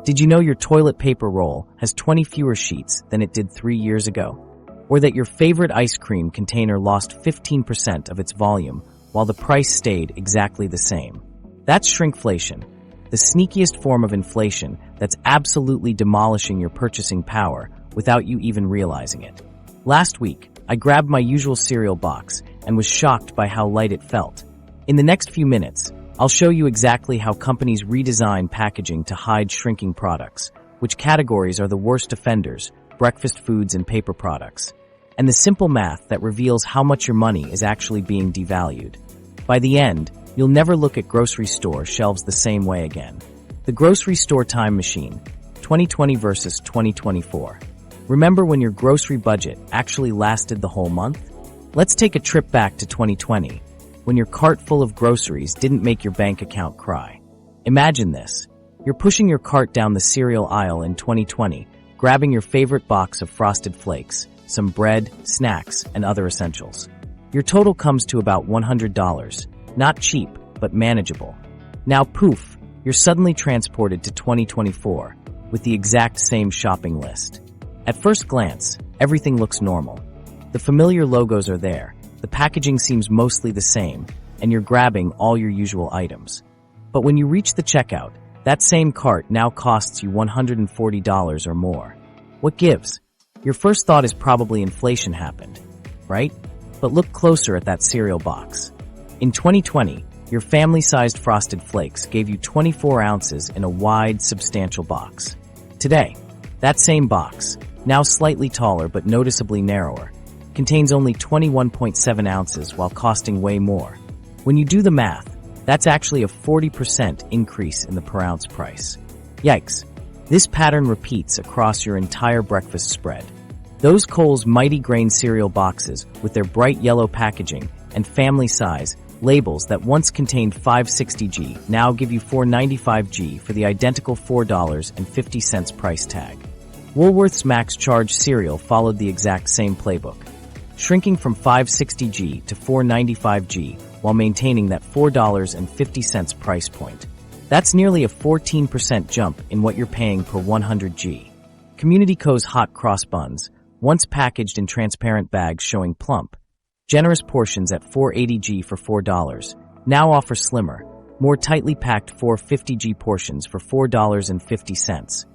Did you know your toilet paper roll has 20 fewer sheets than it did 3 years ago? Or that your favorite ice cream container lost 15% of its volume while the price stayed exactly the same? That's shrinkflation, the sneakiest form of inflation that's absolutely demolishing your purchasing power without you even realizing it. Last week, I grabbed my usual cereal box and was shocked by how light it felt. In the next few minutes, I'll show you exactly how companies redesign packaging to hide shrinking products, which categories are the worst offenders, breakfast foods and paper products, and the simple math that reveals how much your money is actually being devalued. By the end, you'll never look at grocery store shelves the same way again. The grocery store time machine, 2020 versus 2024. Remember when your grocery budget actually lasted the whole month? Let's take a trip back to 2020, when your cart full of groceries didn't make your bank account cry. Imagine this. You're pushing your cart down the cereal aisle in 2020, grabbing your favorite box of Frosted Flakes, some bread, snacks, and other essentials. Your total comes to about $100. Not cheap, but manageable. Now poof, you're suddenly transported to 2024 with the exact same shopping list. At first glance, everything looks normal. The familiar logos are there, the packaging seems mostly the same, and you're grabbing all your usual items. But when you reach the checkout, that same cart now costs you $140 or more. What gives? Your first thought is probably inflation happened, right? But look closer at that cereal box. In 2020, your family-sized Frosted Flakes gave you 24 ounces in a wide, substantial box. Today, that same box, now slightly taller but noticeably narrower, contains only 21.7 ounces while costing way more. When you do the math, that's actually a 40% increase in the per ounce price. Yikes. This pattern repeats across your entire breakfast spread. Those Kohl's Mighty Grain cereal boxes with their bright yellow packaging and family size labels that once contained 560G now give you 495G for the identical $4.50 price tag. Woolworth's Max Charge cereal followed the exact same playbook, shrinking from 560G to 495G while maintaining that $4.50 price point. That's nearly a 14% jump in what you're paying per 100G. Community Co's Hot Cross Buns, once packaged in transparent bags showing plump, generous portions at 480G for $4, now offer slimmer, more tightly packed 450G portions for $4.50,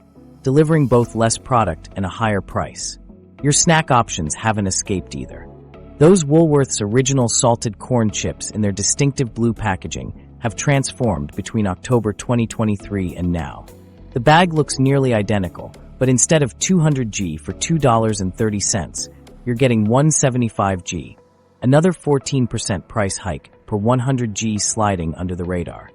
delivering both less product and a higher price. Your snack options haven't escaped either. Those Woolworth's original salted corn chips in their distinctive blue packaging have transformed between October 2023 and now. The bag looks nearly identical, but instead of 200G for $2.30, you're getting 175G, another 14% price hike per 100G sliding under the radar.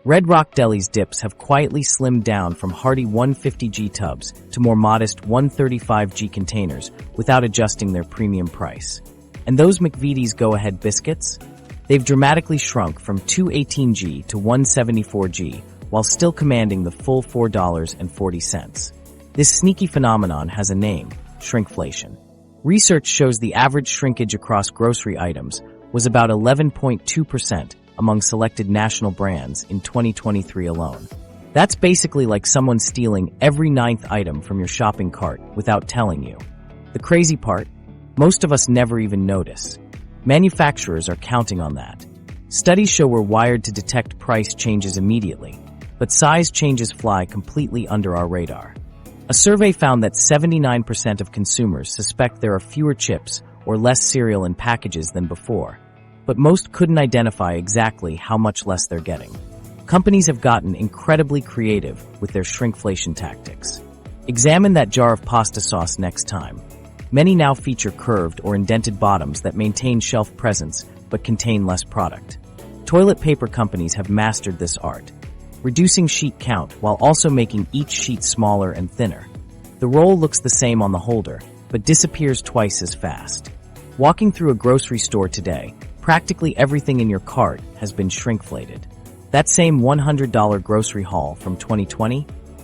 Red Rock Deli's dips have quietly slimmed down from hearty 150G tubs to more modest 135G containers without adjusting their premium price. And those McVitie's Go-Ahead biscuits? They've dramatically shrunk from 218G to 174G while still commanding the full $4.40. This sneaky phenomenon has a name, shrinkflation. Research shows the average shrinkage across grocery items was about 11.2% among selected national brands in 2023 alone. That's basically like someone stealing every 9th item from your shopping cart without telling you. The crazy part? Most of us never even notice. Manufacturers are counting on that. Studies show we're wired to detect price changes immediately, but size changes fly completely under our radar. A survey found that 79% of consumers suspect there are fewer chips or less cereal in packages than before, but most couldn't identify exactly how much less they're getting. Companies have gotten incredibly creative with their shrinkflation tactics. Examine that jar of pasta sauce next time. Many now feature curved or indented bottoms that maintain shelf presence but contain less product. Toilet paper companies have mastered this art, reducing sheet count while also making each sheet smaller and thinner. The roll looks the same on the holder, but disappears twice as fast. Walking through a grocery store today, practically everything in your cart has been shrinkflated. That same $100 grocery haul from 2020,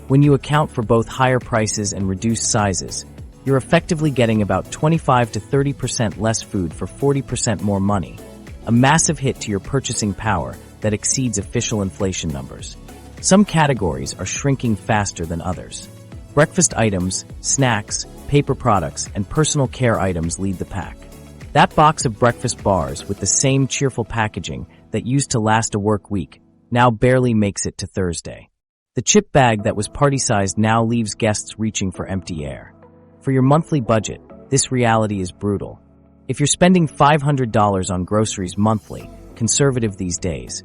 when you account for both higher prices and reduced sizes, you're effectively getting about 25 to 30% less food for 40% more money, a massive hit to your purchasing power that exceeds official inflation numbers. Some categories are shrinking faster than others. Breakfast items, snacks, paper products, and personal care items lead the pack. That box of breakfast bars with the same cheerful packaging that used to last a work week now barely makes it to Thursday. The chip bag that was party-sized now leaves guests reaching for empty air. For your monthly budget, this reality is brutal. If you're spending $500 on groceries monthly, conservative these days,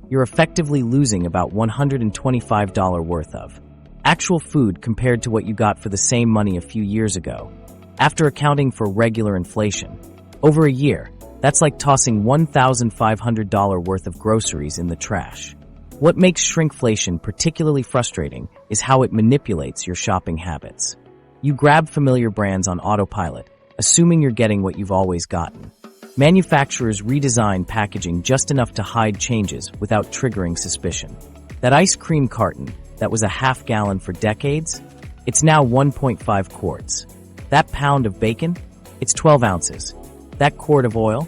you're effectively losing about $125 worth of actual food compared to what you got for the same money a few years ago. After accounting for regular inflation, over a year, that's like tossing $1,500 worth of groceries in the trash. What makes shrinkflation particularly frustrating is how it manipulates your shopping habits. You grab familiar brands on autopilot, assuming you're getting what you've always gotten. Manufacturers redesign packaging just enough to hide changes without triggering suspicion. That ice cream carton that was a half gallon for decades, it's now 1.5 quarts. That pound of bacon, it's 12 ounces. That quart of oil,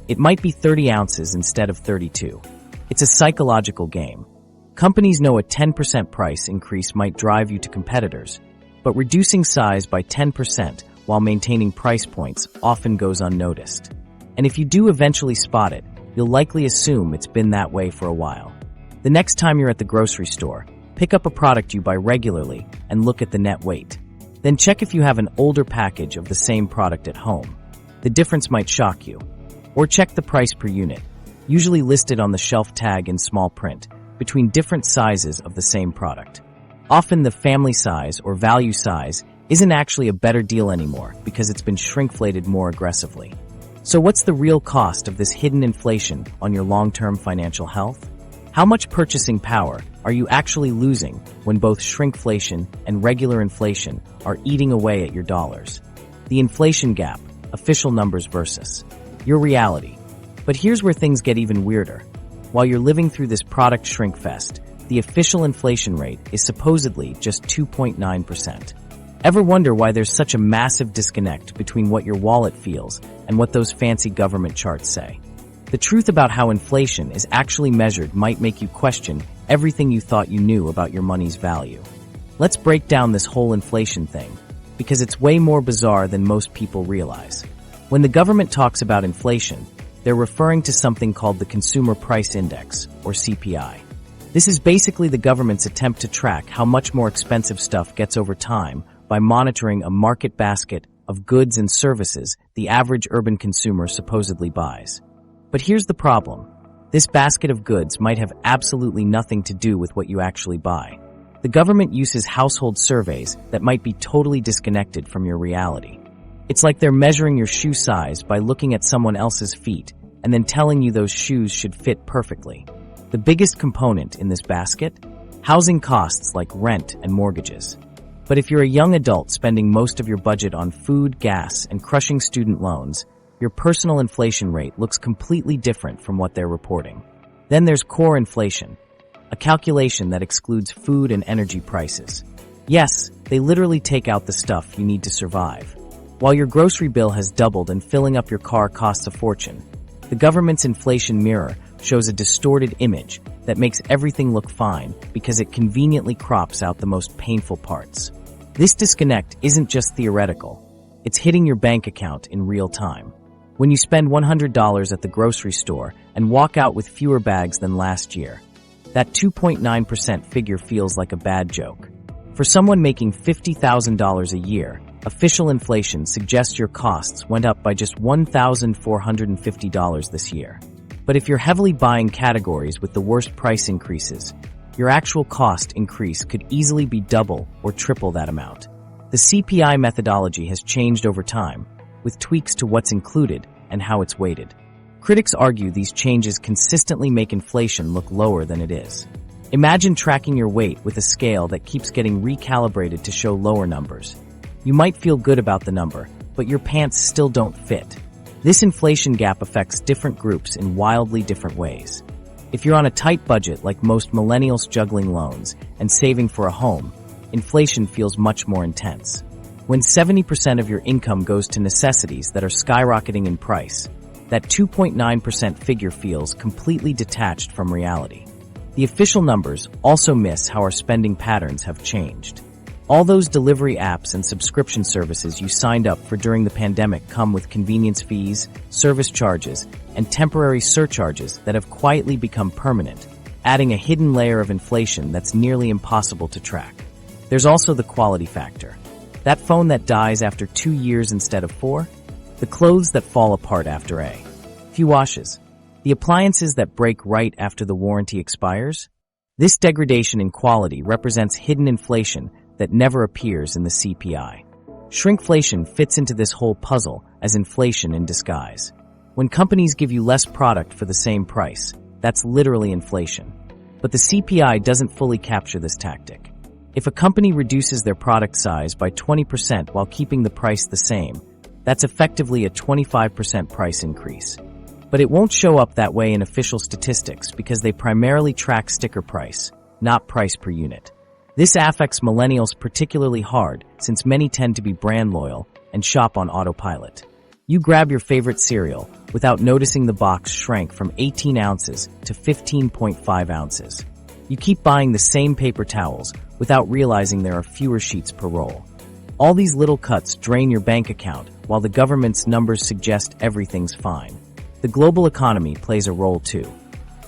it might be 30 ounces instead of 32. It's a psychological game. Companies know a 10% price increase might drive you to competitors, but reducing size by 10% while maintaining price points often goes unnoticed. And if you do eventually spot it, you'll likely assume it's been that way for a while. The next time you're at the grocery store, pick up a product you buy regularly and look at the net weight. Then check if you have an older package of the same product at home. The difference might shock you. Or check the price per unit, usually listed on the shelf tag in small print, between different sizes of the same product. Often the family size or value size isn't actually a better deal anymore because it's been shrinkflated more aggressively. So what's the real cost of this hidden inflation on your long-term financial health? How much purchasing power are you actually losing when both shrinkflation and regular inflation are eating away at your dollars? The inflation gap, official numbers versus your reality. But here's where things get even weirder. While you're living through this product shrink fest, the official inflation rate is supposedly just 2.9%. Ever wonder why there's such a massive disconnect between what your wallet feels and what those fancy government charts say? The truth about how inflation is actually measured might make you question everything you thought you knew about your money's value. Let's break down this whole inflation thing, because it's way more bizarre than most people realize. When the government talks about inflation, they're referring to something called the Consumer Price Index, or CPI. This is basically the government's attempt to track how much more expensive stuff gets over time by monitoring a market basket of goods and services the average urban consumer supposedly buys. But here's the problem. This basket of goods might have absolutely nothing to do with what you actually buy. The government uses household surveys that might be totally disconnected from your reality. It's like they're measuring your shoe size by looking at someone else's feet and then telling you those shoes should fit perfectly. The biggest component in this basket? Housing costs like rent and mortgages. But if you're a young adult spending most of your budget on food, gas, and crushing student loans, your personal inflation rate looks completely different from what they're reporting. Then there's core inflation, a calculation that excludes food and energy prices. Yes, they literally take out the stuff you need to survive. While your grocery bill has doubled and filling up your car costs a fortune, the government's inflation mirror shows a distorted image that makes everything look fine because it conveniently crops out the most painful parts. This disconnect isn't just theoretical. It's hitting your bank account in real time. When you spend $100 at the grocery store and walk out with fewer bags than last year, that 2.9% figure feels like a bad joke. For someone making $50,000 a year, official inflation suggests your costs went up by just $1,450 this year. But if you're heavily buying categories with the worst price increases, your actual cost increase could easily be double or triple that amount. The CPI methodology has changed over time, with tweaks to what's included and how it's weighted. Critics argue these changes consistently make inflation look lower than it is. Imagine tracking your weight with a scale that keeps getting recalibrated to show lower numbers. You might feel good about the number, but your pants still don't fit. This inflation gap affects different groups in wildly different ways. If you're on a tight budget like most millennials juggling loans and saving for a home, inflation feels much more intense. When 70% of your income goes to necessities that are skyrocketing in price, that 2.9% figure feels completely detached from reality. The official numbers also miss how our spending patterns have changed. All those delivery apps and subscription services you signed up for during the pandemic come with convenience fees, service charges, and temporary surcharges that have quietly become permanent, adding a hidden layer of inflation that's nearly impossible to track. There's also the quality factor. That phone that dies after 2 years instead of 4? The clothes that fall apart after a few washes? The appliances that break right after the warranty expires? This degradation in quality represents hidden inflation that never appears in the CPI. Shrinkflation fits into this whole puzzle as inflation in disguise. When companies give you less product for the same price, that's literally inflation. But the CPI doesn't fully capture this tactic. If a company reduces their product size by 20% while keeping the price the same, that's effectively a 25% price increase. But it won't show up that way in official statistics because they primarily track sticker price, not price per unit. This affects millennials particularly hard since many tend to be brand loyal and shop on autopilot. You grab your favorite cereal without noticing the box shrank from 18 ounces to 15.5 ounces. You keep buying the same paper towels without realizing there are fewer sheets per roll. All these little cuts drain your bank account while the government's numbers suggest everything's fine. The global economy plays a role too.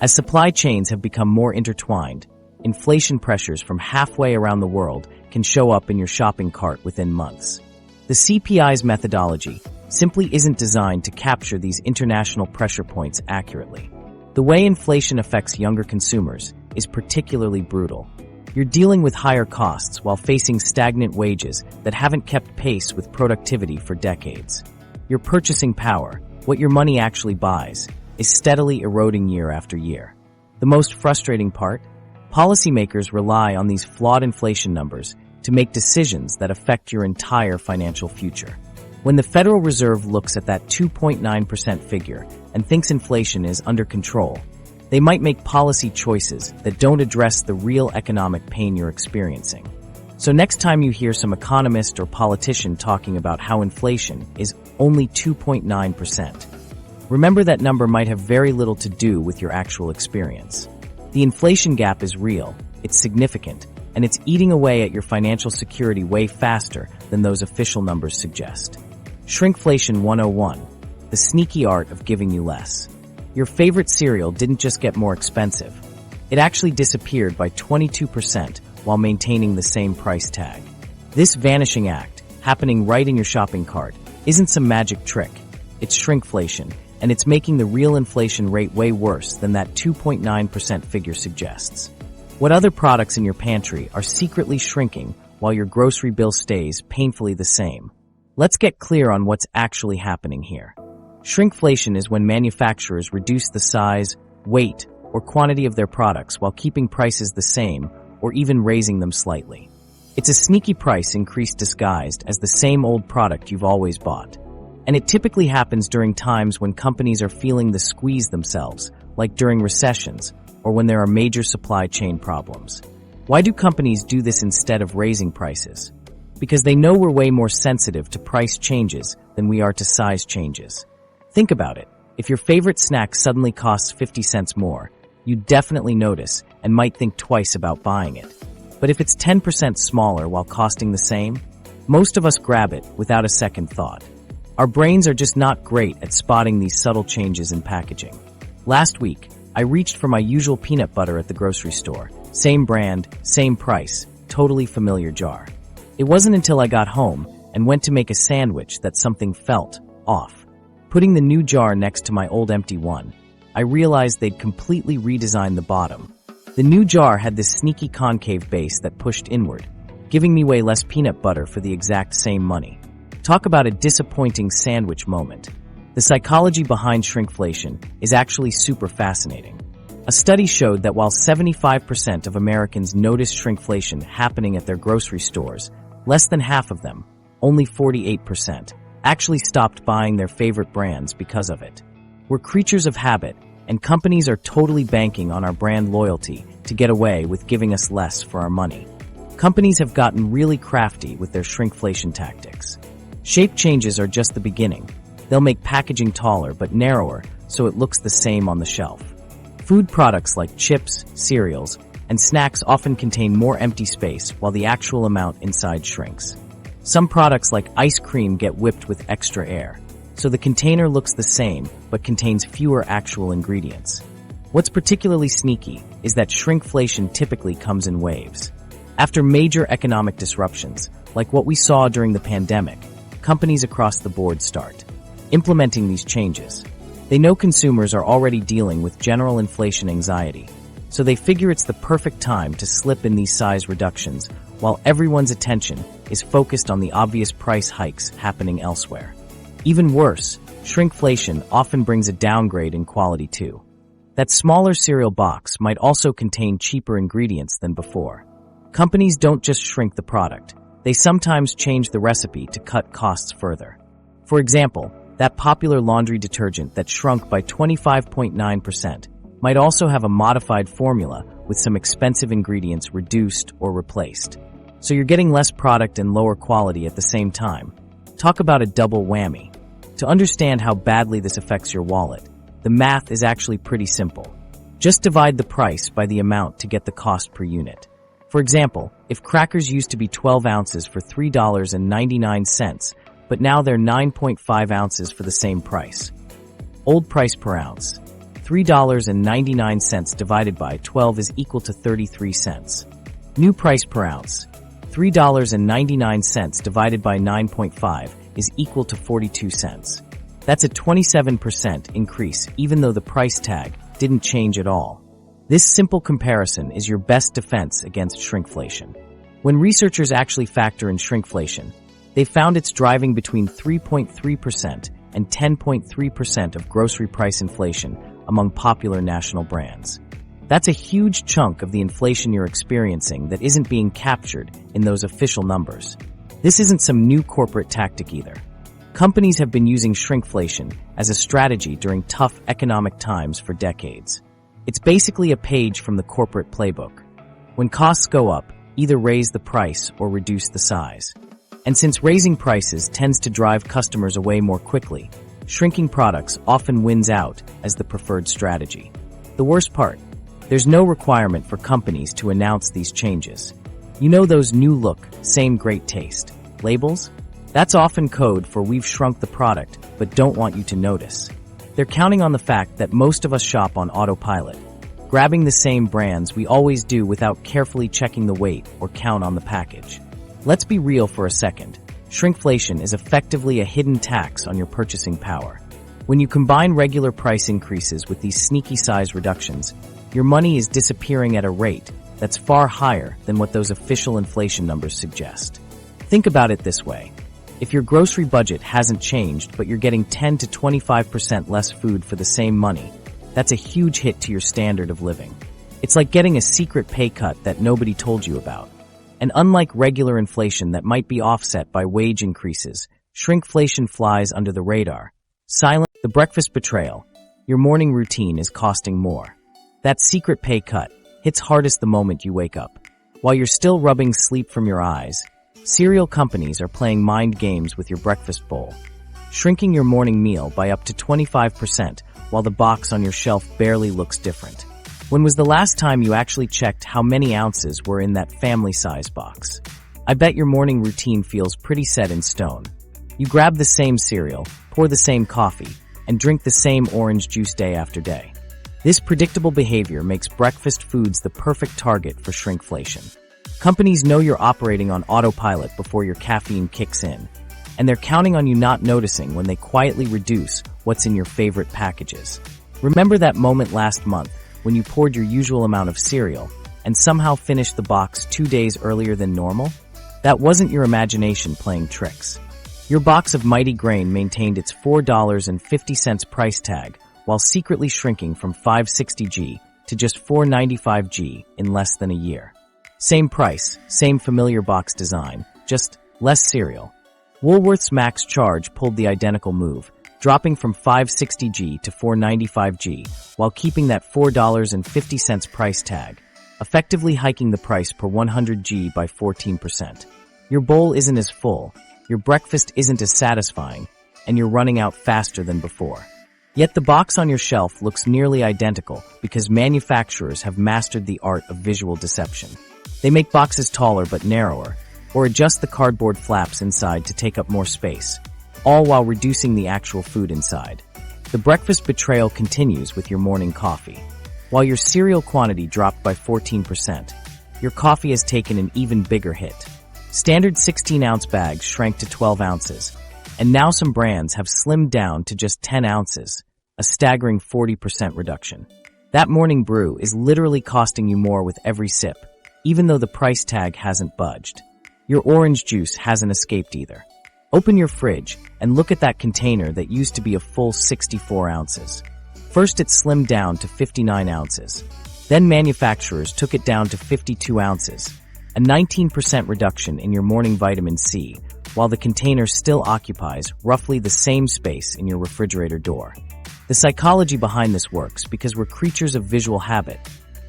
As supply chains have become more intertwined, inflation pressures from halfway around the world can show up in your shopping cart within months. The CPI's methodology simply isn't designed to capture these international pressure points accurately. The way inflation affects younger consumers is particularly brutal. You're dealing with higher costs while facing stagnant wages that haven't kept pace with productivity for decades. Your purchasing power, what your money actually buys, is steadily eroding year after year. The most frustrating part? Policymakers rely on these flawed inflation numbers to make decisions that affect your entire financial future. When the Federal Reserve looks at that 2.9% figure and thinks inflation is under control, they might make policy choices that don't address the real economic pain you're experiencing. So next time you hear some economist or politician talking about how inflation is only 2.9%, remember that number might have very little to do with your actual experience. The inflation gap is real, it's significant, and it's eating away at your financial security way faster than those official numbers suggest. Shrinkflation 101, the sneaky art of giving you less. Your favorite cereal didn't just get more expensive. It actually disappeared by 22% while maintaining the same price tag. This vanishing act, happening right in your shopping cart, isn't some magic trick. It's shrinkflation, and it's making the real inflation rate way worse than that 2.9% figure suggests. What other products in your pantry are secretly shrinking while your grocery bill stays painfully the same? Let's get clear on what's actually happening here. Shrinkflation is when manufacturers reduce the size, weight, or quantity of their products while keeping prices the same or even raising them slightly. It's a sneaky price increase disguised as the same old product you've always bought. And it typically happens during times when companies are feeling the squeeze themselves, like during recessions or when there are major supply chain problems. Why do companies do this instead of raising prices? Because they know we're way more sensitive to price changes than we are to size changes. Think about it. If your favorite snack suddenly costs 50 cents more, you definitely notice and might think twice about buying it. But if it's 10% smaller while costing the same, most of us grab it without a second thought. Our brains are just not great at spotting these subtle changes in packaging. Last week, I reached for my usual peanut butter at the grocery store. Same brand, same price, totally familiar jar. It wasn't until I got home and went to make a sandwich that something felt off. Putting the new jar next to my old empty one, I realized they'd completely redesigned the bottom. The new jar had this sneaky concave base that pushed inward, giving me way less peanut butter for the exact same money. Talk about a disappointing sandwich moment. The psychology behind shrinkflation is actually super fascinating. A study showed that while 75% of Americans noticed shrinkflation happening at their grocery stores, less than half of them, only 48%, actually stopped buying their favorite brands because of it. We're creatures of habit, and companies are totally banking on our brand loyalty to get away with giving us less for our money. Companies have gotten really crafty with their shrinkflation tactics. Shape changes are just the beginning. They'll make packaging taller but narrower so it looks the same on the shelf. Food products like chips, cereals, and snacks often contain more empty space while the actual amount inside shrinks. Some products like ice cream get whipped with extra air, so the container looks the same but contains fewer actual ingredients. What's particularly sneaky is that shrinkflation typically comes in waves. After major economic disruptions, like what we saw during the pandemic, companies across the board start implementing these changes. They know consumers are already dealing with general inflation anxiety, so they figure it's the perfect time to slip in these size reductions while everyone's attention is focused on the obvious price hikes happening elsewhere. Even worse, shrinkflation often brings a downgrade in quality too. That smaller cereal box might also contain cheaper ingredients than before. Companies don't just shrink the product, they sometimes change the recipe to cut costs further. For example, that popular laundry detergent that shrunk by 25.9% might also have a modified formula with some expensive ingredients reduced or replaced. So you're getting less product and lower quality at the same time. Talk about a double whammy. To understand how badly this affects your wallet, the math is actually pretty simple. Just divide the price by the amount to get the cost per unit. For example, if crackers used to be 12 ounces for $3.99, but now they're 9.5 ounces for the same price. Old price per ounce. $3.99 divided by 12 is equal to 33 cents. New price per ounce. $3.99 divided by 9.5 is equal to 42 cents. That's a 27% increase even though the price tag didn't change at all. This simple comparison is your best defense against shrinkflation. When researchers actually factor in shrinkflation, they found it's driving between 3.3% and 10.3% of grocery price inflation among popular national brands. That's a huge chunk of the inflation you're experiencing that isn't being captured in those official numbers. This isn't some new corporate tactic either. Companies have been using shrinkflation as a strategy during tough economic times for decades. It's basically a page from the corporate playbook. When costs go up, either raise the price or reduce the size. And since raising prices tends to drive customers away more quickly, shrinking products often wins out as the preferred strategy. The worst part, there's no requirement for companies to announce these changes. You know those new look, same great taste labels? That's often code for we've shrunk the product but don't want you to notice. They're counting on the fact that most of us shop on autopilot, grabbing the same brands we always do without carefully checking the weight or count on the package. Let's be real for a second. Shrinkflation is effectively a hidden tax on your purchasing power. When you combine regular price increases with these sneaky size reductions, your money is disappearing at a rate that's far higher than what those official inflation numbers suggest. Think about it this way. If your grocery budget hasn't changed but you're getting 10 to 25% less food for the same money, that's a huge hit to your standard of living. It's like getting a secret pay cut that nobody told you about. And unlike regular inflation that might be offset by wage increases, shrinkflation flies under the radar. Silent, the breakfast betrayal. Your morning routine is costing more. That secret pay cut hits hardest the moment you wake up. While you're still rubbing sleep from your eyes, cereal companies are playing mind games with your breakfast bowl, shrinking your morning meal by up to 25% while the box on your shelf barely looks different. When was the last time you actually checked how many ounces were in that family size box? I bet your morning routine feels pretty set in stone. You grab the same cereal, pour the same coffee, and drink the same orange juice day after day. This predictable behavior makes breakfast foods the perfect target for shrinkflation. Companies know you're operating on autopilot before your caffeine kicks in, and they're counting on you not noticing when they quietly reduce what's in your favorite packages. Remember that moment last month when you poured your usual amount of cereal and somehow finished the box 2 days earlier than normal? That wasn't your imagination playing tricks. Your box of Mighty Grain maintained its $4.50 price tag while secretly shrinking from 560G to just 495G in less than a year. Same price, same familiar box design, just less cereal. Woolworth's max charge pulled the identical move, dropping from 560G to 495G while keeping that $4.50 price tag, effectively hiking the price per 100G by 14%. Your bowl isn't as full, your breakfast isn't as satisfying, and you're running out faster than before. Yet the box on your shelf looks nearly identical because manufacturers have mastered the art of visual deception. They make boxes taller but narrower, or adjust the cardboard flaps inside to take up more space, all while reducing the actual food inside. The breakfast betrayal continues with your morning coffee. While your cereal quantity dropped by 14%, your coffee has taken an even bigger hit. Standard 16-ounce bags shrank to 12 ounces, and now some brands have slimmed down to just 10 ounces, a staggering 40% reduction. That morning brew is literally costing you more with every sip, even though the price tag hasn't budged. Your orange juice hasn't escaped either. Open your fridge and look at that container that used to be a full 64 ounces. First it slimmed down to 59 ounces. Then manufacturers took it down to 52 ounces, a 19% reduction in your morning vitamin C, while the container still occupies roughly the same space in your refrigerator door. The psychology behind this works because we're creatures of visual habit.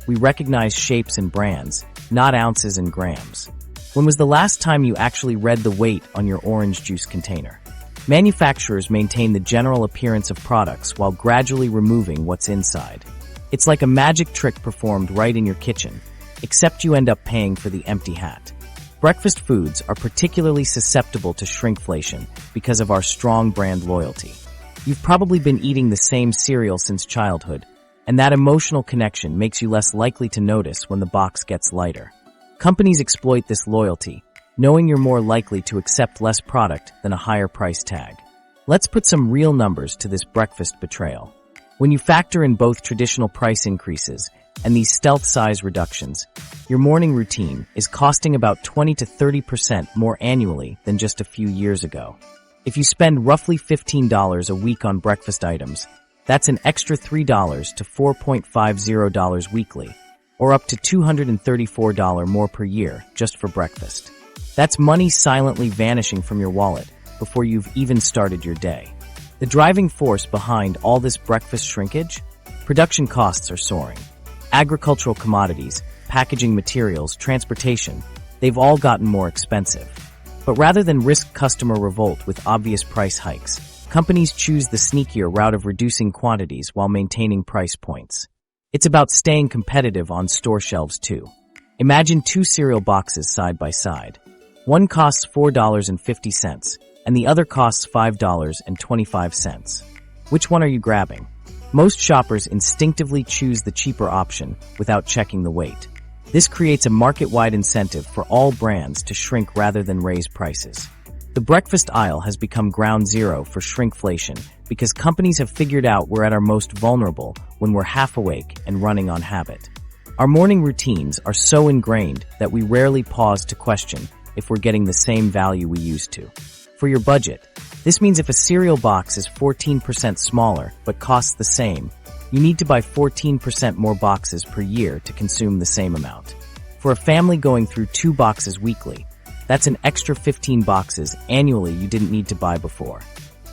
We recognize shapes and brands, not ounces and grams. When was the last time you actually read the weight on your orange juice container? Manufacturers maintain the general appearance of products while gradually removing what's inside. It's like a magic trick performed right in your kitchen, except you end up paying for the empty hat. Breakfast foods are particularly susceptible to shrinkflation because of our strong brand loyalty. You've probably been eating the same cereal since childhood, and that emotional connection makes you less likely to notice when the box gets lighter. Companies exploit this loyalty, knowing you're more likely to accept less product than a higher price tag. Let's put some real numbers to this breakfast betrayal. When you factor in both traditional price increases and these stealth size reductions, your morning routine is costing about 20 to 30% more annually than just a few years ago. If you spend roughly $15 a week on breakfast items, that's an extra $3 to $4.50 weekly, or up to $234 more per year just for breakfast. That's money silently vanishing from your wallet before you've even started your day. The driving force behind all this breakfast shrinkage? Production costs are soaring. Agricultural commodities, packaging materials, transportation, they've all gotten more expensive. But rather than risk customer revolt with obvious price hikes, companies choose the sneakier route of reducing quantities while maintaining price points. It's about staying competitive on store shelves too. Imagine two cereal boxes side by side. One costs $4.50, and the other costs $5.25. Which one are you grabbing? Most shoppers instinctively choose the cheaper option without checking the weight. This creates a market-wide incentive for all brands to shrink rather than raise prices. The breakfast aisle has become ground zero for shrinkflation because companies have figured out we're at our most vulnerable when we're half awake and running on habit. Our morning routines are so ingrained that we rarely pause to question if we're getting the same value we used to. For your budget, this means if a cereal box is 14% smaller but costs the same, you need to buy 14% more boxes per year to consume the same amount. For a family going through 2 boxes weekly, that's an extra 15 boxes annually you didn't need to buy before.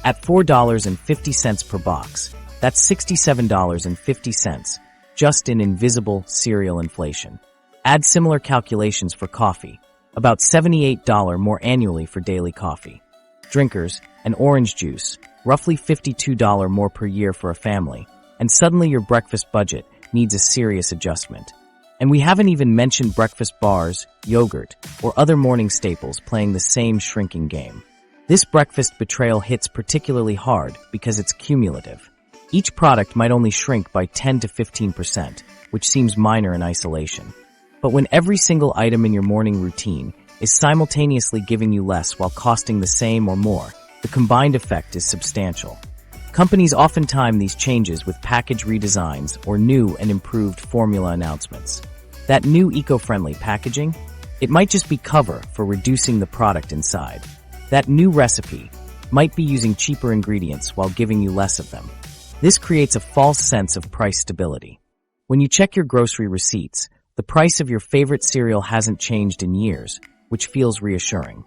At $4.50 per box, that's $67.50 just in invisible cereal inflation. Add similar calculations for coffee, about $78 more annually for daily coffee. Drinkers, and orange juice, roughly $52 more per year for a family, and suddenly your breakfast budget needs a serious adjustment. And we haven't even mentioned breakfast bars, yogurt, or other morning staples playing the same shrinking game. This breakfast betrayal hits particularly hard because it's cumulative. Each product might only shrink by 10 to 15%, which seems minor in isolation. But when every single item in your morning routine is simultaneously giving you less while costing the same or more, the combined effect is substantial. Companies often time these changes with package redesigns or new and improved formula announcements. That new eco-friendly packaging? It might just be cover for reducing the product inside. That new recipe might be using cheaper ingredients while giving you less of them. This creates a false sense of price stability. When you check your grocery receipts, the price of your favorite cereal hasn't changed in years, which feels reassuring.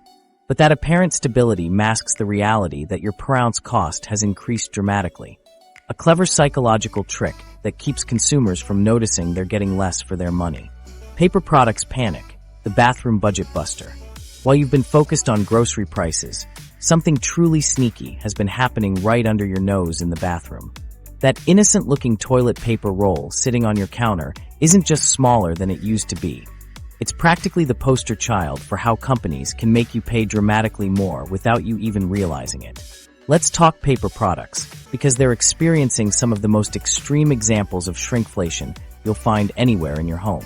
But that apparent stability masks the reality that your per ounce cost has increased dramatically. A clever psychological trick that keeps consumers from noticing they're getting less for their money. Paper products panic, the bathroom budget buster. While you've been focused on grocery prices, something truly sneaky has been happening right under your nose in the bathroom. That innocent-looking toilet paper roll sitting on your counter isn't just smaller than it used to be. It's practically the poster child for how companies can make you pay dramatically more without you even realizing it. Let's talk paper products, because they're experiencing some of the most extreme examples of shrinkflation you'll find anywhere in your home.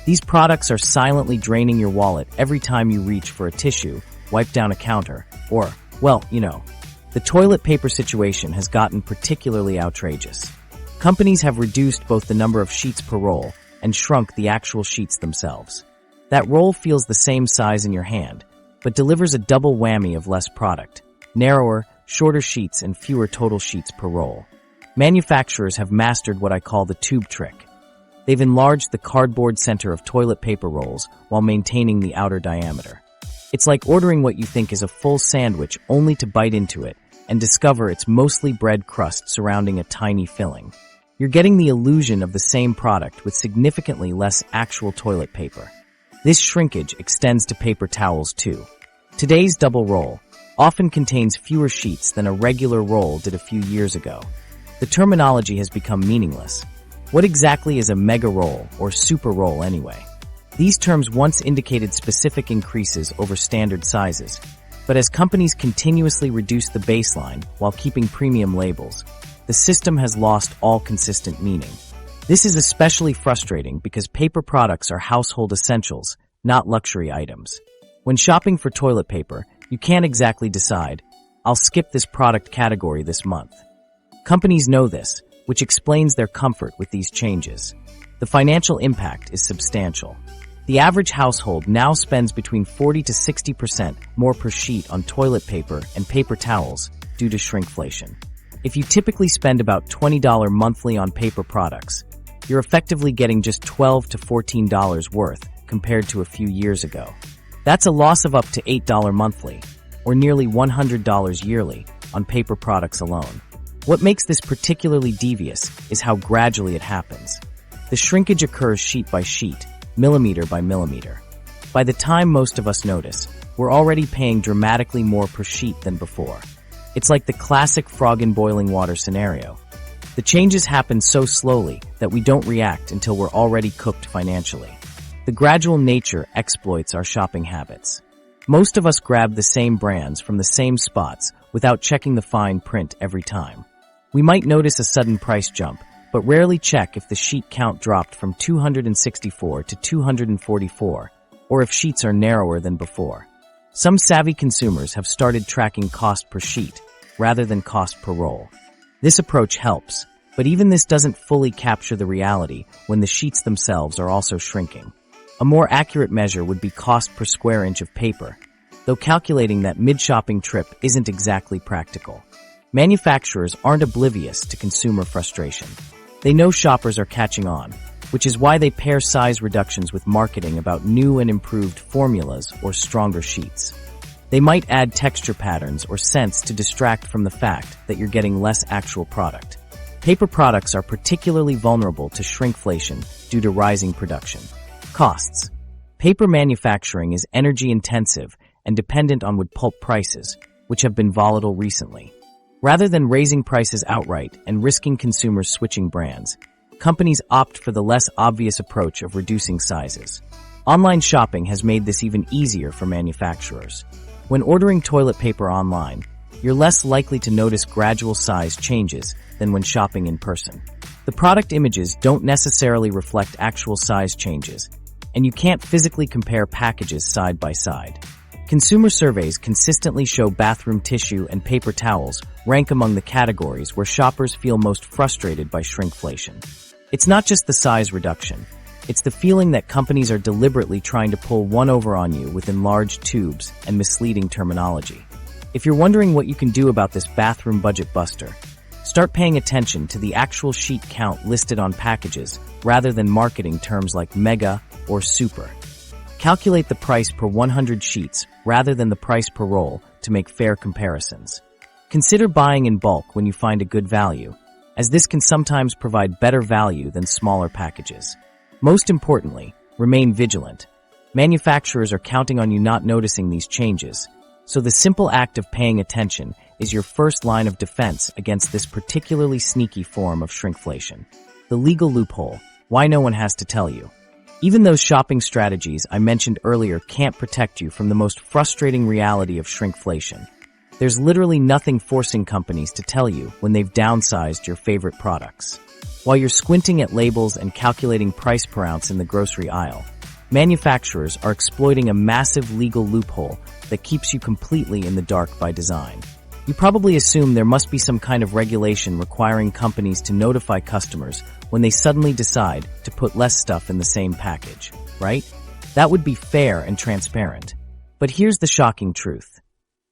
These products are silently draining your wallet every time you reach for a tissue, wipe down a counter, or, well, the toilet paper situation has gotten particularly outrageous. Companies have reduced both the number of sheets per roll and shrunk the actual sheets themselves. That roll feels the same size in your hand, but delivers a double whammy of less product, narrower, shorter sheets and fewer total sheets per roll. Manufacturers have mastered what I call the tube trick. They've enlarged the cardboard center of toilet paper rolls while maintaining the outer diameter. It's like ordering what you think is a full sandwich only to bite into it and discover it's mostly bread crust surrounding a tiny filling. You're getting the illusion of the same product with significantly less actual toilet paper. This shrinkage extends to paper towels too. Today's double roll often contains fewer sheets than a regular roll did a few years ago. The terminology has become meaningless. What exactly is a mega roll or super roll anyway? These terms once indicated specific increases over standard sizes, but as companies continuously reduce the baseline while keeping premium labels, the system has lost all consistent meaning. This is especially frustrating because paper products are household essentials, not luxury items. When shopping for toilet paper, you can't exactly decide, I'll skip this product category this month. Companies know this, which explains their comfort with these changes. The financial impact is substantial. The average household now spends between 40 to 60% more per sheet on toilet paper and paper towels due to shrinkflation. If you typically spend about $20 monthly on paper products, you're effectively getting just $12 to $14 worth compared to a few years ago. That's a loss of up to $8 monthly, or nearly $100 yearly, on paper products alone. What makes this particularly devious is how gradually it happens. The shrinkage occurs sheet by sheet, millimeter by millimeter. By the time most of us notice, we're already paying dramatically more per sheet than before. It's like the classic frog in boiling water scenario. The changes happen so slowly that we don't react until we're already cooked financially. The gradual nature exploits our shopping habits. Most of us grab the same brands from the same spots without checking the fine print every time. We might notice a sudden price jump, but rarely check if the sheet count dropped from 264 to 244, or if sheets are narrower than before. Some savvy consumers have started tracking cost per sheet, rather than cost per roll. This approach helps, but even this doesn't fully capture the reality when the sheets themselves are also shrinking. A more accurate measure would be cost per square inch of paper, though calculating that mid-shopping trip isn't exactly practical. Manufacturers aren't oblivious to consumer frustration. They know shoppers are catching on, which is why they pair size reductions with marketing about new and improved formulas or stronger sheets. They might add texture patterns or scents to distract from the fact that you're getting less actual product. Paper products are particularly vulnerable to shrinkflation due to rising production costs. Paper manufacturing is energy-intensive and dependent on wood pulp prices, which have been volatile recently. Rather than raising prices outright and risking consumers switching brands, companies opt for the less obvious approach of reducing sizes. Online shopping has made this even easier for manufacturers. When ordering toilet paper online, you're less likely to notice gradual size changes than when shopping in person. The product images don't necessarily reflect actual size changes, and you can't physically compare packages side by side. Consumer surveys consistently show bathroom tissue and paper towels rank among the categories where shoppers feel most frustrated by shrinkflation. It's not just the size reduction. It's the feeling that companies are deliberately trying to pull one over on you with enlarged tubes and misleading terminology. If you're wondering what you can do about this bathroom budget buster, start paying attention to the actual sheet count listed on packages rather than marketing terms like mega or super. Calculate the price per 100 sheets rather than the price per roll to make fair comparisons. Consider buying in bulk when you find a good value, as this can sometimes provide better value than smaller packages. Most importantly, remain vigilant. Manufacturers are counting on you not noticing these changes, so the simple act of paying attention is your first line of defense against this particularly sneaky form of shrinkflation. The legal loophole. Why no one has to tell you. Even those shopping strategies I mentioned earlier can't protect you from the most frustrating reality of shrinkflation. There's literally nothing forcing companies to tell you when they've downsized your favorite products. While you're squinting at labels and calculating price per ounce in the grocery aisle, manufacturers are exploiting a massive legal loophole that keeps you completely in the dark by design. You probably assume there must be some kind of regulation requiring companies to notify customers when they suddenly decide to put less stuff in the same package, right? That would be fair and transparent. But here's the shocking truth.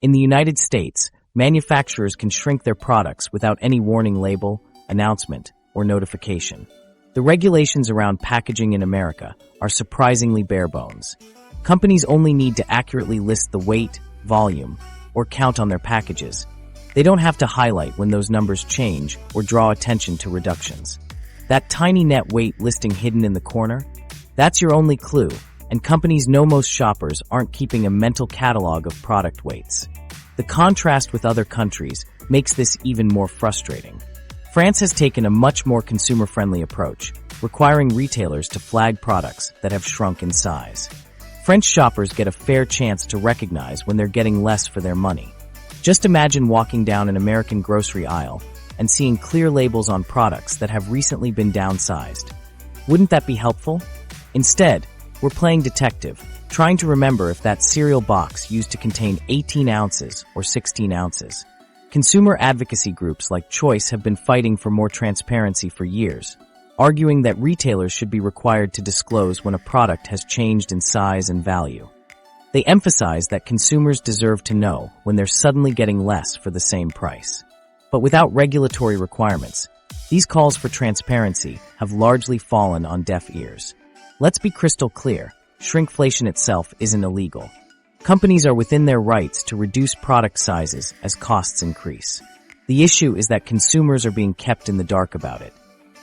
In the United States, manufacturers can shrink their products without any warning label, announcement, or notification. The regulations around packaging in America are surprisingly bare bones. Companies only need to accurately list the weight, volume, or count on their packages. They don't have to highlight when those numbers change or draw attention to reductions. That tiny net weight listing hidden in the corner? That's your only clue, and companies know most shoppers aren't keeping a mental catalog of product weights. The contrast with other countries makes this even more frustrating. France has taken a much more consumer-friendly approach, requiring retailers to flag products that have shrunk in size. French shoppers get a fair chance to recognize when they're getting less for their money. Just imagine walking down an American grocery aisle and seeing clear labels on products that have recently been downsized. Wouldn't that be helpful? Instead, we're playing detective, trying to remember if that cereal box used to contain 18 ounces or 16 ounces. Consumer advocacy groups like Choice have been fighting for more transparency for years, arguing that retailers should be required to disclose when a product has changed in size and value. They emphasize that consumers deserve to know when they're suddenly getting less for the same price. But without regulatory requirements, these calls for transparency have largely fallen on deaf ears. Let's be crystal clear, shrinkflation itself isn't illegal. Companies are within their rights to reduce product sizes as costs increase. The issue is that consumers are being kept in the dark about it.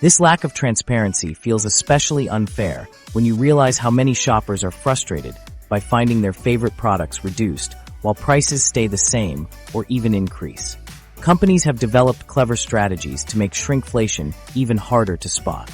This lack of transparency feels especially unfair when you realize how many shoppers are frustrated by finding their favorite products reduced while prices stay the same or even increase. Companies have developed clever strategies to make shrinkflation even harder to spot.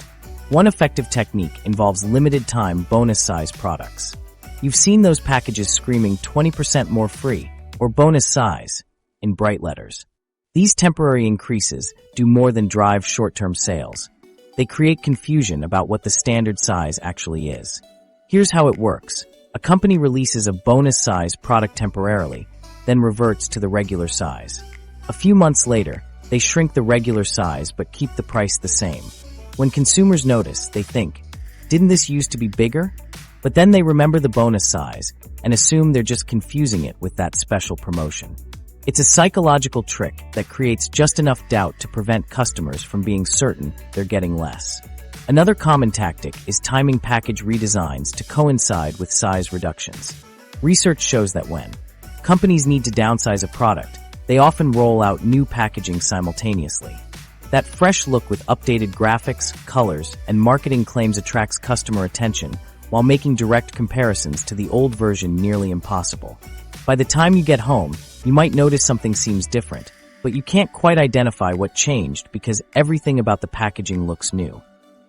One effective technique involves limited-time bonus-size products. You've seen those packages screaming 20% more free or bonus size in bright letters. These temporary increases do more than drive short-term sales. They create confusion about what the standard size actually is. Here's how it works. A company releases a bonus size product temporarily, then reverts to the regular size. A few months later, they shrink the regular size but keep the price the same. When consumers notice, they think, "Didn't this used to be bigger?" But then they remember the bonus size and assume they're just confusing it with that special promotion. It's a psychological trick that creates just enough doubt to prevent customers from being certain they're getting less. Another common tactic is timing package redesigns to coincide with size reductions. Research shows that when companies need to downsize a product, they often roll out new packaging simultaneously. That fresh look with updated graphics, colors, and marketing claims attracts customer attention while making direct comparisons to the old version nearly impossible. By the time you get home, you might notice something seems different, but you can't quite identify what changed because everything about the packaging looks new.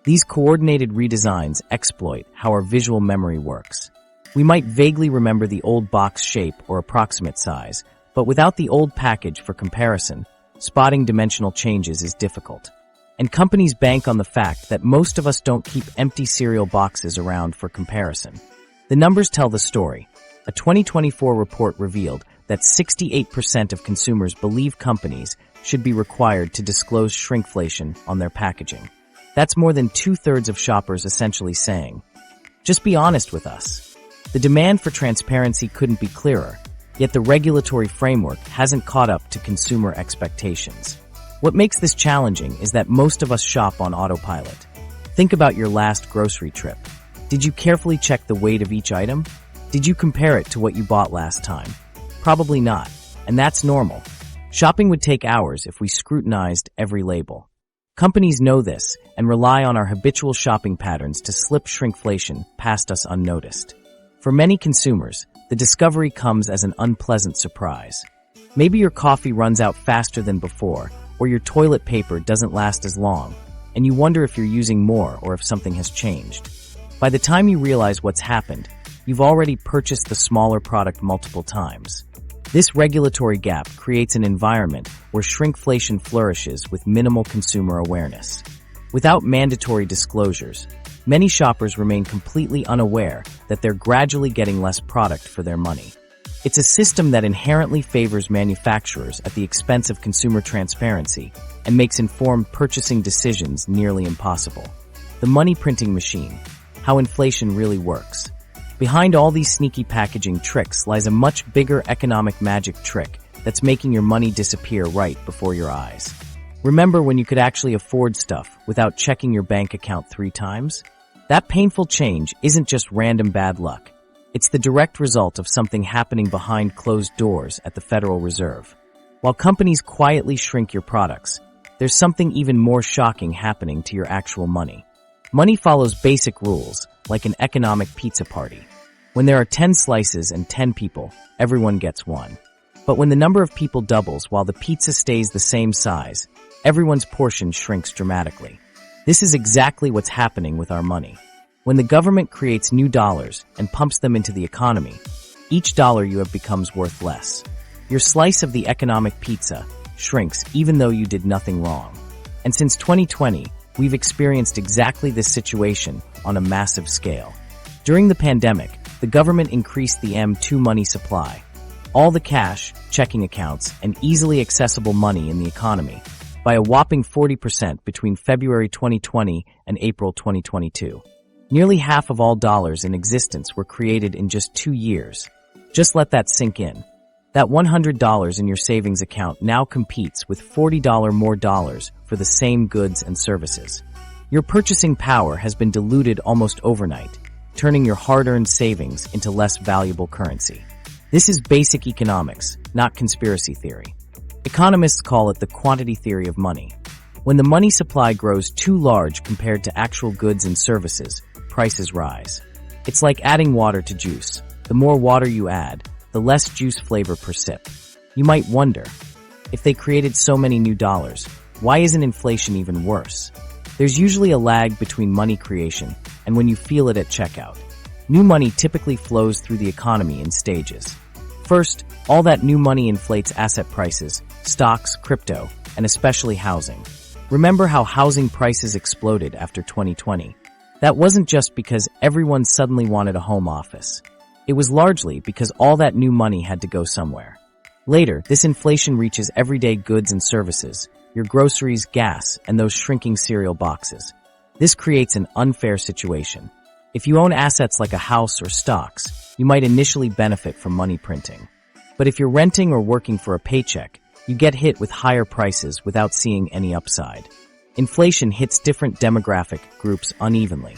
These coordinated redesigns exploit how our visual memory works. We might vaguely remember the old box shape or approximate size, but without the old package for comparison, spotting dimensional changes is difficult. And companies bank on the fact that most of us don't keep empty cereal boxes around for comparison. The numbers tell the story. A 2024 report revealed that 68% of consumers believe companies should be required to disclose shrinkflation on their packaging. That's more than 2/3 of shoppers essentially saying, "Just be honest with us." The demand for transparency couldn't be clearer, yet the regulatory framework hasn't caught up to consumer expectations. What makes this challenging is that most of us shop on autopilot. Think about your last grocery trip. Did you carefully check the weight of each item? Did you compare it to what you bought last time? Probably not, and that's normal. Shopping would take hours if we scrutinized every label. Companies know this and rely on our habitual shopping patterns to slip shrinkflation past us unnoticed. For many consumers, the discovery comes as an unpleasant surprise. Maybe your coffee runs out faster than before, or your toilet paper doesn't last as long, and you wonder if you're using more or if something has changed. By the time you realize what's happened, you've already purchased the smaller product multiple times. This regulatory gap creates an environment where shrinkflation flourishes with minimal consumer awareness. Without mandatory disclosures, many shoppers remain completely unaware that they're gradually getting less product for their money. It's a system that inherently favors manufacturers at the expense of consumer transparency and makes informed purchasing decisions nearly impossible. The money printing machine, how inflation really works. Behind all these sneaky packaging tricks lies a much bigger economic magic trick that's making your money disappear right before your eyes. Remember when you could actually afford stuff without checking your bank account 3 times? That painful change isn't just random bad luck. It's the direct result of something happening behind closed doors at the Federal Reserve. While companies quietly shrink your products, there's something even more shocking happening to your actual money. Money follows basic rules, like an economic pizza party. When there are 10 slices and 10 people, everyone gets one. But when the number of people doubles while the pizza stays the same size, everyone's portion shrinks dramatically. This is exactly what's happening with our money. When the government creates new dollars and pumps them into the economy, each dollar you have becomes worth less. Your slice of the economic pizza shrinks even though you did nothing wrong. And since 2020, we've experienced exactly this situation on a massive scale. During the pandemic, the government increased the M2 money supply, all the cash, checking accounts, and easily accessible money in the economy, by a whopping 40% between February 2020 and April 2022. Nearly half of all dollars in existence were created in just 2 years. Just let that sink in. That $100 in your savings account now competes with $40 more dollars for the same goods and services. Your purchasing power has been diluted almost overnight, turning your hard-earned savings into less valuable currency. This is basic economics, not conspiracy theory. Economists call it the quantity theory of money. When the money supply grows too large compared to actual goods and services, prices rise. It's like adding water to juice. The more water you add, the less juice flavor per sip. You might wonder, if they created so many new dollars, why isn't inflation even worse? There's usually a lag between money creation and when you feel it at checkout. New money typically flows through the economy in stages. First, all that new money inflates asset prices, stocks, crypto, and especially housing. Remember how housing prices exploded after 2020? That wasn't just because everyone suddenly wanted a home office. It was largely because all that new money had to go somewhere. Later, this inflation reaches everyday goods and services, your groceries, gas, and those shrinking cereal boxes. This creates an unfair situation. If you own assets like a house or stocks, you might initially benefit from money printing. But if you're renting or working for a paycheck, you get hit with higher prices without seeing any upside. Inflation hits different demographic groups unevenly.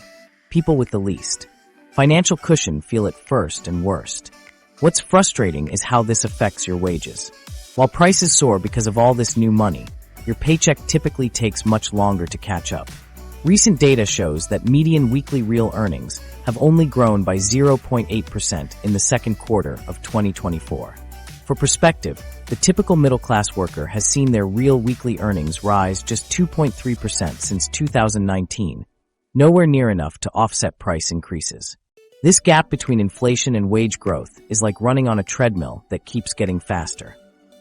People with the least financial cushion feel it first and worst. What's frustrating is how this affects your wages. While prices soar because of all this new money, your paycheck typically takes much longer to catch up. Recent data shows that median weekly real earnings have only grown by 0.8% in the second quarter of 2024. For perspective, the typical middle-class worker has seen their real weekly earnings rise just 2.3% since 2019, nowhere near enough to offset price increases. This gap between inflation and wage growth is like running on a treadmill that keeps getting faster.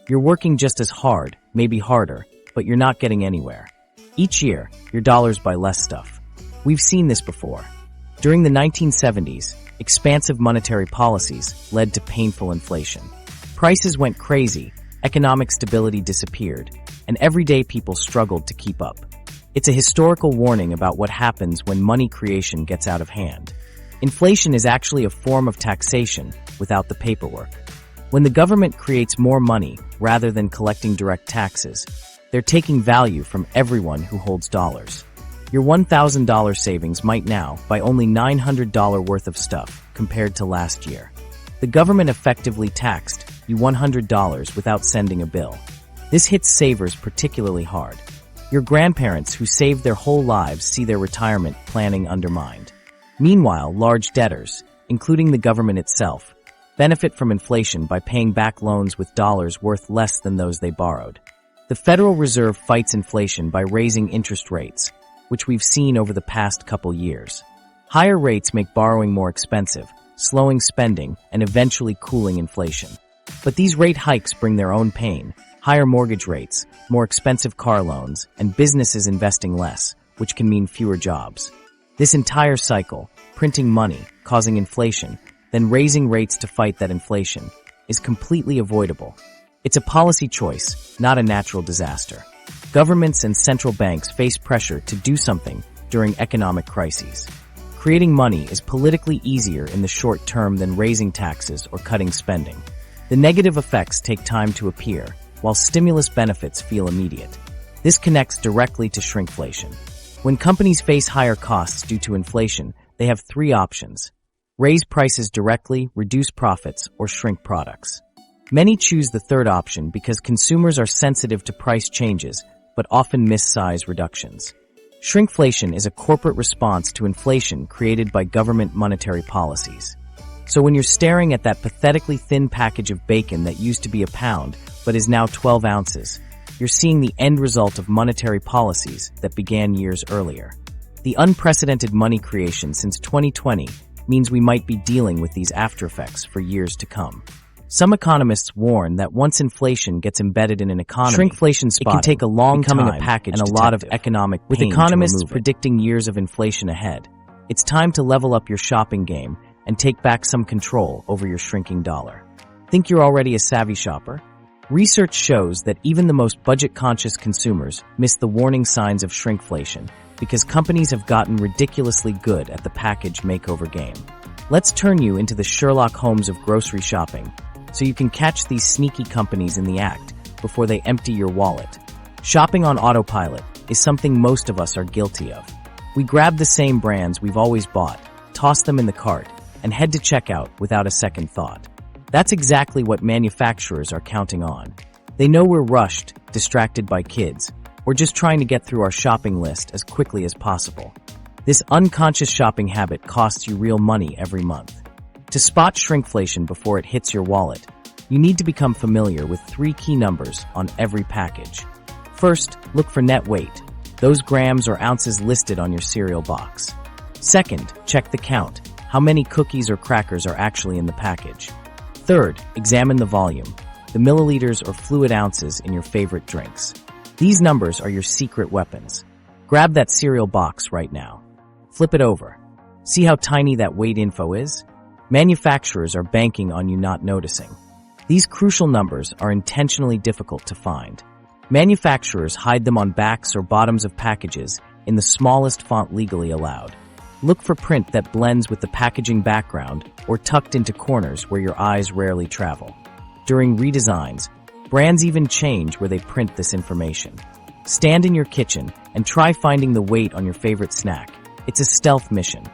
You're working just as hard, maybe harder, but you're not getting anywhere. Each year, your dollars buy less stuff. We've seen this before. During the 1970s, expansive monetary policies led to painful inflation. Prices went crazy, economic stability disappeared, and everyday people struggled to keep up. It's a historical warning about what happens when money creation gets out of hand. Inflation is actually a form of taxation without the paperwork. When the government creates more money rather than collecting direct taxes, they're taking value from everyone who holds dollars. Your $1,000 savings might now buy only $900 worth of stuff compared to last year. The government effectively taxed you $100 without sending a bill. This hits savers particularly hard. Your grandparents who saved their whole lives see their retirement planning undermined. Meanwhile, large debtors, including the government itself, benefit from inflation by paying back loans with dollars worth less than those they borrowed. The Federal Reserve fights inflation by raising interest rates, which we've seen over the past couple years. Higher rates make borrowing more expensive, slowing spending and eventually cooling inflation. But these rate hikes bring their own pain: higher mortgage rates, more expensive car loans, and businesses investing less, which can mean fewer jobs. This entire cycle, printing money, causing inflation, then raising rates to fight that inflation, is completely avoidable. It's a policy choice, not a natural disaster. Governments and central banks face pressure to do something during economic crises. Creating money is politically easier in the short term than raising taxes or cutting spending. The negative effects take time to appear, while stimulus benefits feel immediate. This connects directly to shrinkflation. When companies face higher costs due to inflation, they have three options: raise prices directly, reduce profits, or shrink products. Many choose the third option because consumers are sensitive to price changes, but often miss size reductions. Shrinkflation is a corporate response to inflation created by government monetary policies. So when you're staring at that pathetically thin package of bacon that used to be a pound, but is now 12 ounces, you're seeing the end result of monetary policies that began years earlier. The unprecedented money creation since 2020 means we might be dealing with these aftereffects for years to come. Some economists warn that once inflation gets embedded in an economy, shrinkflation spotting, it can take a long time a package and a lot of economic pain. With economists predicting years of inflation ahead, it's time to level up your shopping game and take back some control over your shrinking dollar. Think you're already a savvy shopper? Research shows that even the most budget-conscious consumers miss the warning signs of shrinkflation because companies have gotten ridiculously good at the package makeover game. Let's turn you into the Sherlock Holmes of grocery shopping, so you can catch these sneaky companies in the act before they empty your wallet. Shopping on autopilot is something most of us are guilty of. We grab the same brands we've always bought, toss them in the cart, and head to checkout without a second thought. That's exactly what manufacturers are counting on. They know we're rushed, distracted by kids, or just trying to get through our shopping list as quickly as possible. This unconscious shopping habit costs you real money every month. To spot shrinkflation before it hits your wallet, you need to become familiar with three key numbers on every package. First, look for net weight, those grams or ounces listed on your cereal box. Second, check the count, how many cookies or crackers are actually in the package. Third, examine the volume, the milliliters or fluid ounces in your favorite drinks. These numbers are your secret weapons. Grab that cereal box right now. Flip it over. See how tiny that weight info is? Manufacturers are banking on you not noticing. These crucial numbers are intentionally difficult to find. Manufacturers hide them on backs or bottoms of packages in the smallest font legally allowed. Look for print that blends with the packaging background or tucked into corners where your eyes rarely travel. During redesigns, brands even change where they print this information. Stand in your kitchen and try finding the weight on your favorite snack. It's a stealth mission.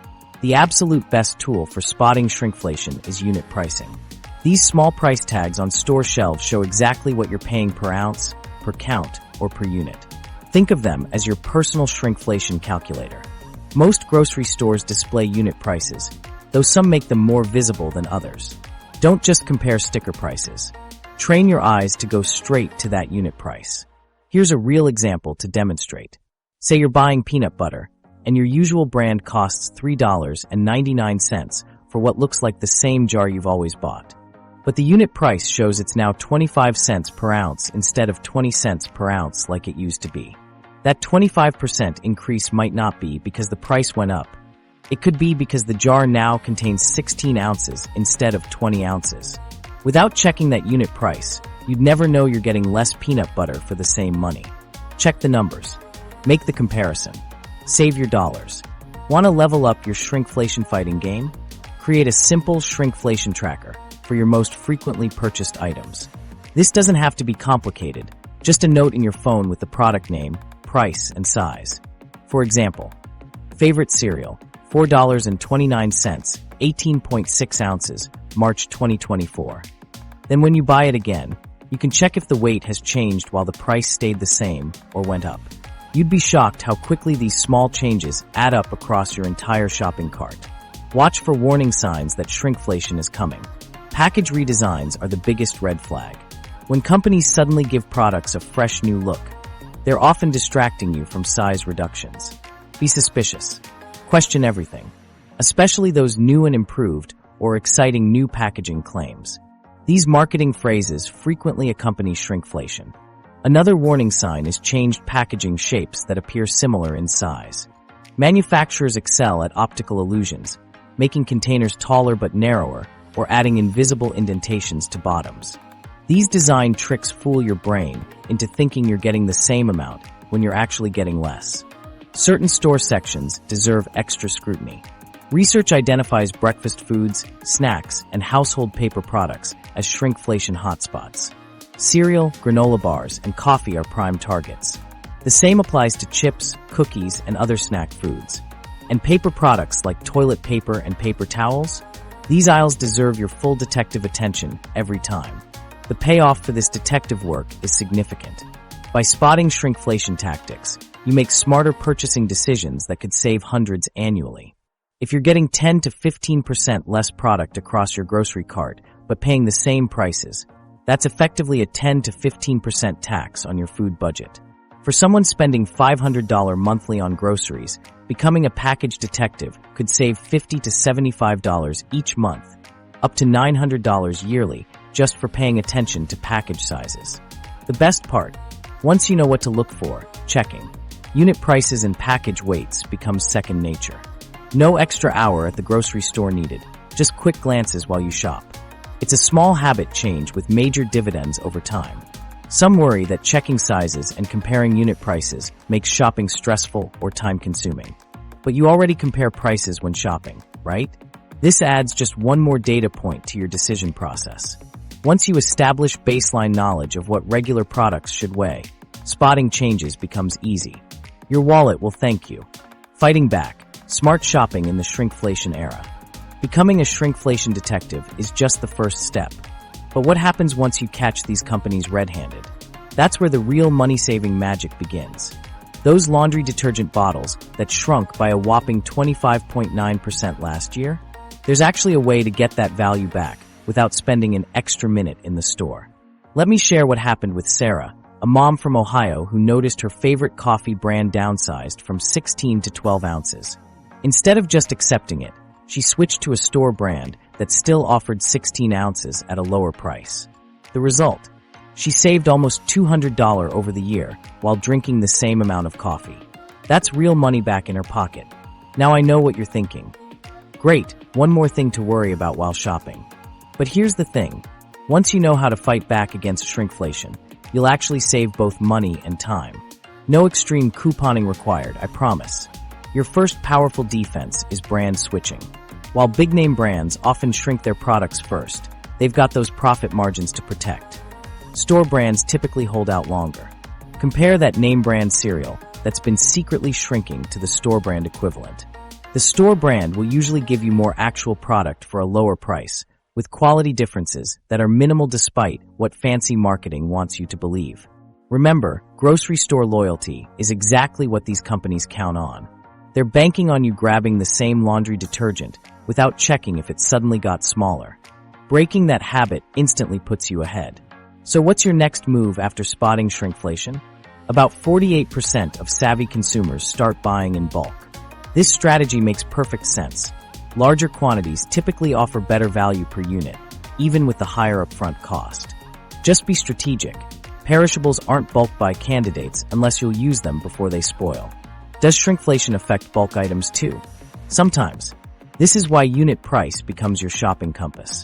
The absolute best tool for spotting shrinkflation is unit pricing. These small price tags on store shelves show exactly what you're paying per ounce, per count, or per unit. Think of them as your personal shrinkflation calculator. Most grocery stores display unit prices, though some make them more visible than others. Don't just compare sticker prices. Train your eyes to go straight to that unit price. Here's a real example to demonstrate. Say you're buying peanut butter, and your usual brand costs $3.99 for what looks like the same jar you've always bought. But the unit price shows it's now 25 cents per ounce instead of 20 cents per ounce like it used to be. That 25% increase might not be because the price went up. It could be because the jar now contains 16 ounces instead of 20 ounces. Without checking that unit price, you'd never know you're getting less peanut butter for the same money. Check the numbers. Make the comparison. Save your dollars. Want to level up your shrinkflation fighting game? Create a simple shrinkflation tracker for your most frequently purchased items. This doesn't have to be complicated, just a note in your phone with the product name, price, and size. For example, favorite cereal, $4.29, 18.6 ounces, March 2024. Then when you buy it again, you can check if the weight has changed while the price stayed the same or went up. You'd be shocked how quickly these small changes add up across your entire shopping cart. Watch for warning signs that shrinkflation is coming. Package redesigns are the biggest red flag. When companies suddenly give products a fresh new look, they're often distracting you from size reductions. Be suspicious. Question everything, especially those new and improved or exciting new packaging claims. These marketing phrases frequently accompany shrinkflation. Another warning sign is changed packaging shapes that appear similar in size. Manufacturers excel at optical illusions, making containers taller but narrower or adding invisible indentations to bottoms. These design tricks fool your brain into thinking you're getting the same amount when you're actually getting less. Certain store sections deserve extra scrutiny. Research identifies breakfast foods, snacks, and household paper products as shrinkflation hotspots. Cereal, granola bars, and coffee are prime targets. The same applies to chips, cookies, and other snack foods. And paper products like toilet paper and paper towels? These aisles deserve your full detective attention every time. The payoff for this detective work is significant. By spotting shrinkflation tactics, you make smarter purchasing decisions that could save hundreds annually. If you're getting 10 to 15% less product across your grocery cart, but paying the same prices, that's effectively a 10 to 15% tax on your food budget. For someone spending $500 monthly on groceries, becoming a package detective could save $50 to $75 each month, up to $900 yearly just for paying attention to package sizes. The best part, once you know what to look for, checking unit prices and package weights becomes second nature. No extra hour at the grocery store needed, just quick glances while you shop. It's a small habit change with major dividends over time. Some worry that checking sizes and comparing unit prices makes shopping stressful or time-consuming. But you already compare prices when shopping, right? This adds just one more data point to your decision process. Once you establish baseline knowledge of what regular products should weigh, spotting changes becomes easy. Your wallet will thank you. Fighting back. Smart shopping in the shrinkflation era. Becoming a shrinkflation detective is just the first step. But what happens once you catch these companies red-handed? That's where the real money-saving magic begins. Those laundry detergent bottles that shrunk by a whopping 25.9% last year? There's actually a way to get that value back without spending an extra minute in the store. Let me share what happened with Sarah, a mom from Ohio who noticed her favorite coffee brand downsized from 16 to 12 ounces. Instead of just accepting it, she switched to a store brand that still offered 16 ounces at a lower price. The result? She saved almost $200 over the year while drinking the same amount of coffee. That's real money back in her pocket. Now I know what you're thinking. Great, one more thing to worry about while shopping. But here's the thing. Once you know how to fight back against shrinkflation, you'll actually save both money and time. No extreme couponing required, I promise. Your first powerful defense is brand switching. While big-name brands often shrink their products first, they've got those profit margins to protect. Store brands typically hold out longer. Compare that name brand cereal that's been secretly shrinking to the store brand equivalent. The store brand will usually give you more actual product for a lower price, with quality differences that are minimal despite what fancy marketing wants you to believe. Remember, grocery store loyalty is exactly what these companies count on. They're banking on you grabbing the same laundry detergent without checking if it suddenly got smaller. Breaking that habit instantly puts you ahead. So what's your next move after spotting shrinkflation? About 48% of savvy consumers start buying in bulk. This strategy makes perfect sense. Larger quantities typically offer better value per unit, even with the higher upfront cost. Just be strategic. Perishables aren't bulk buy candidates unless you'll use them before they spoil. Does shrinkflation affect bulk items too? Sometimes. This is why unit price becomes your shopping compass.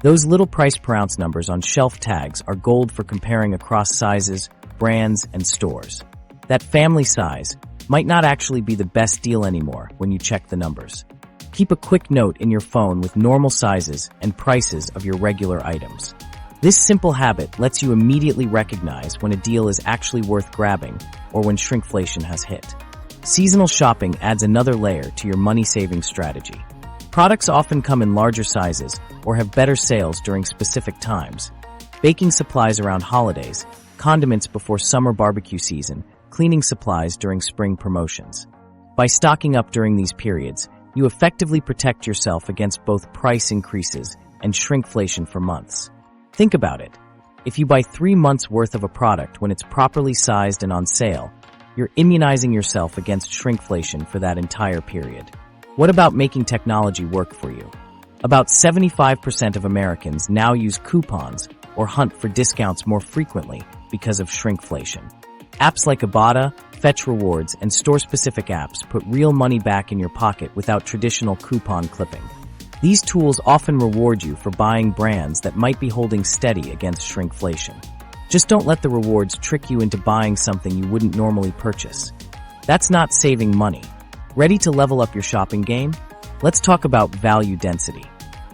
Those little price per ounce numbers on shelf tags are gold for comparing across sizes, brands, and stores. That family size might not actually be the best deal anymore when you check the numbers. Keep a quick note in your phone with normal sizes and prices of your regular items. This simple habit lets you immediately recognize when a deal is actually worth grabbing or when shrinkflation has hit. Seasonal shopping adds another layer to your money-saving strategy. Products often come in larger sizes or have better sales during specific times. Baking supplies around holidays, condiments before summer barbecue season, cleaning supplies during spring promotions. By stocking up during these periods, you effectively protect yourself against both price increases and shrinkflation for months. Think about it. If you buy 3 months' worth of a product when it's properly sized and on sale, you're immunizing yourself against shrinkflation for that entire period. What about making technology work for you? About 75% of Americans now use coupons or hunt for discounts more frequently because of shrinkflation. Apps like Ibotta, Fetch Rewards, and store-specific apps put real money back in your pocket without traditional coupon clipping. These tools often reward you for buying brands that might be holding steady against shrinkflation. Just don't let the rewards trick you into buying something you wouldn't normally purchase. That's not saving money. Ready to level up your shopping game? Let's talk about value density.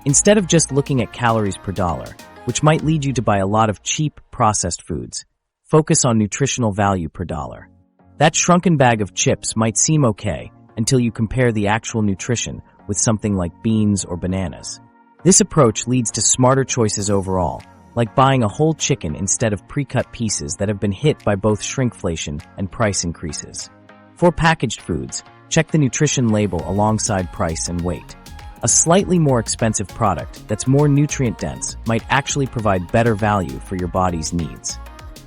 Instead of just looking at calories per dollar, which might lead you to buy a lot of cheap, processed foods, focus on nutritional value per dollar. That shrunken bag of chips might seem okay until you compare the actual nutrition with something like beans or bananas. This approach leads to smarter choices overall, like buying a whole chicken instead of pre-cut pieces that have been hit by both shrinkflation and price increases. For packaged foods, check the nutrition label alongside price and weight. A slightly more expensive product that's more nutrient-dense might actually provide better value for your body's needs.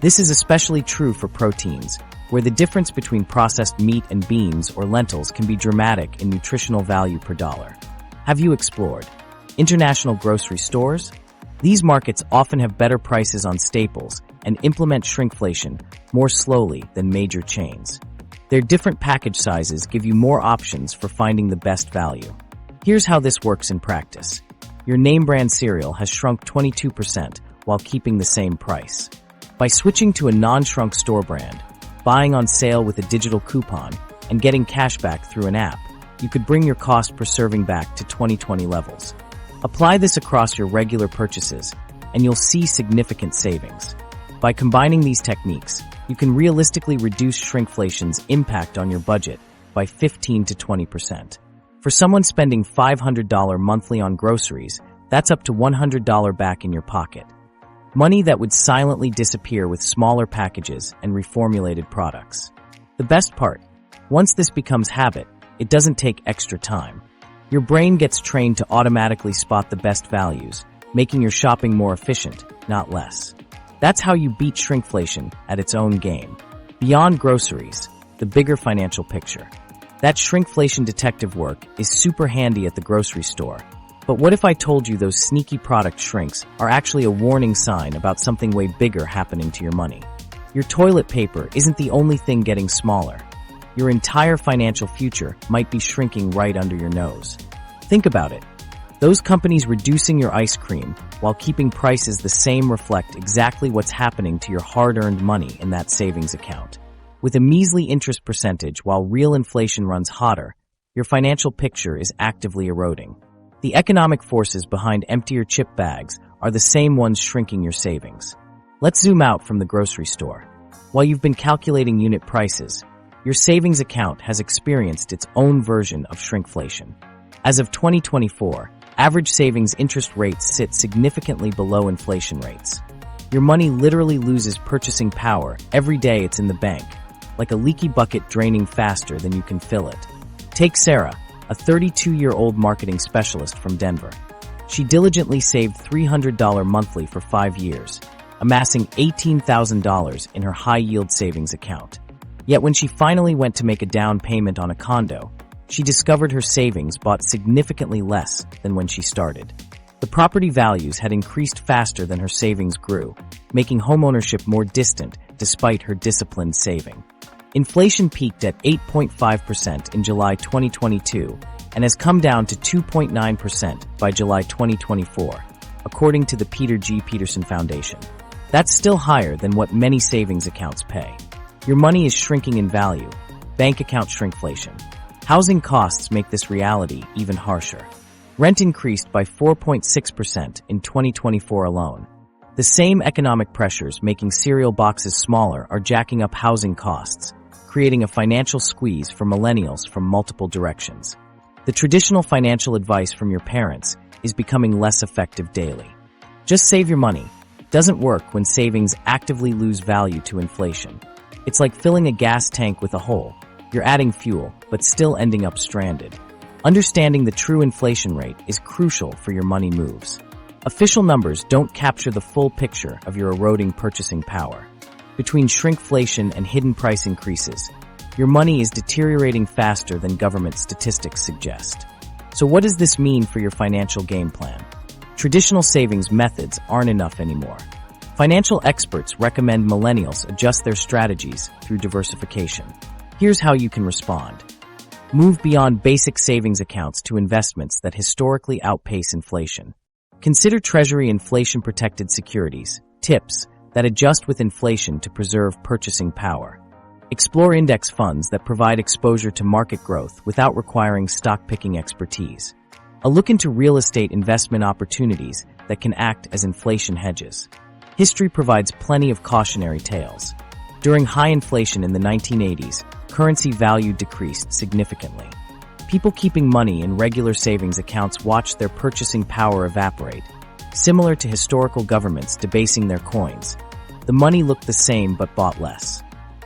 This is especially true for proteins, where the difference between processed meat and beans or lentils can be dramatic in nutritional value per dollar. Have you explored international grocery stores? These markets often have better prices on staples and implement shrinkflation more slowly than major chains. Their different package sizes give you more options for finding the best value. Here's how this works in practice. Your name brand cereal has shrunk 22% while keeping the same price. By switching to a non-shrunk store brand, buying on sale with a digital coupon, and getting cash back through an app, you could bring your cost per serving back to 2020 levels. Apply this across your regular purchases, and you'll see significant savings. By combining these techniques, you can realistically reduce shrinkflation's impact on your budget by 15 to 20%. For someone spending $500 monthly on groceries, that's up to $100 back in your pocket. Money that would silently disappear with smaller packages and reformulated products. The best part, once this becomes habit, it doesn't take extra time. Your brain gets trained to automatically spot the best values, making your shopping more efficient, not less. That's how you beat shrinkflation at its own game. Beyond groceries, the bigger financial picture. That shrinkflation detective work is super handy at the grocery store. But what if I told you those sneaky product shrinks are actually a warning sign about something way bigger happening to your money? Your toilet paper isn't the only thing getting smaller. Your entire financial future might be shrinking right under your nose. Think about it. Those companies reducing your ice cream while keeping prices the same reflect exactly what's happening to your hard-earned money in that savings account. With a measly interest percentage while real inflation runs hotter, your financial picture is actively eroding. The economic forces behind emptier chip bags are the same ones shrinking your savings. Let's zoom out from the grocery store. While you've been calculating unit prices, your savings account has experienced its own version of shrinkflation. As of 2024, average savings interest rates sit significantly below inflation rates. Your money literally loses purchasing power every day it's in the bank, like a leaky bucket draining faster than you can fill it. Take Sarah, a 32-year-old marketing specialist from Denver. She diligently saved $300 monthly for 5 years, amassing $18,000 in her high-yield savings account. Yet when she finally went to make a down payment on a condo, she discovered her savings bought significantly less than when she started. The property values had increased faster than her savings grew, making homeownership more distant despite her disciplined saving. Inflation peaked at 8.5% in July 2022 and has come down to 2.9% by July 2024, according to the Peter G. Peterson Foundation. That's still higher than what many savings accounts pay. Your money is shrinking in value. Bank account shrinkflation. Housing costs make this reality even harsher. Rent increased by 4.6% in 2024 alone. The same economic pressures making cereal boxes smaller are jacking up housing costs, creating a financial squeeze for millennials from multiple directions. The traditional financial advice from your parents is becoming less effective daily. Just save your money doesn't work when savings actively lose value to inflation. It's like filling a gas tank with a hole. You're adding fuel, but still ending up stranded. Understanding the true inflation rate is crucial for your money moves. Official numbers don't capture the full picture of your eroding purchasing power. Between shrinkflation and hidden price increases, your money is deteriorating faster than government statistics suggest. So what does this mean for your financial game plan? Traditional savings methods aren't enough anymore. Financial experts recommend millennials adjust their strategies through diversification. Here's how you can respond. Move beyond basic savings accounts to investments that historically outpace inflation. Consider Treasury inflation-protected securities, TIPS, that adjust with inflation to preserve purchasing power. Explore index funds that provide exposure to market growth without requiring stock-picking expertise. A look into real estate investment opportunities that can act as inflation hedges. History provides plenty of cautionary tales. During high inflation in the 1980s, currency value decreased significantly. People keeping money in regular savings accounts watched their purchasing power evaporate. Similar to historical governments debasing their coins, the money looked the same but bought less.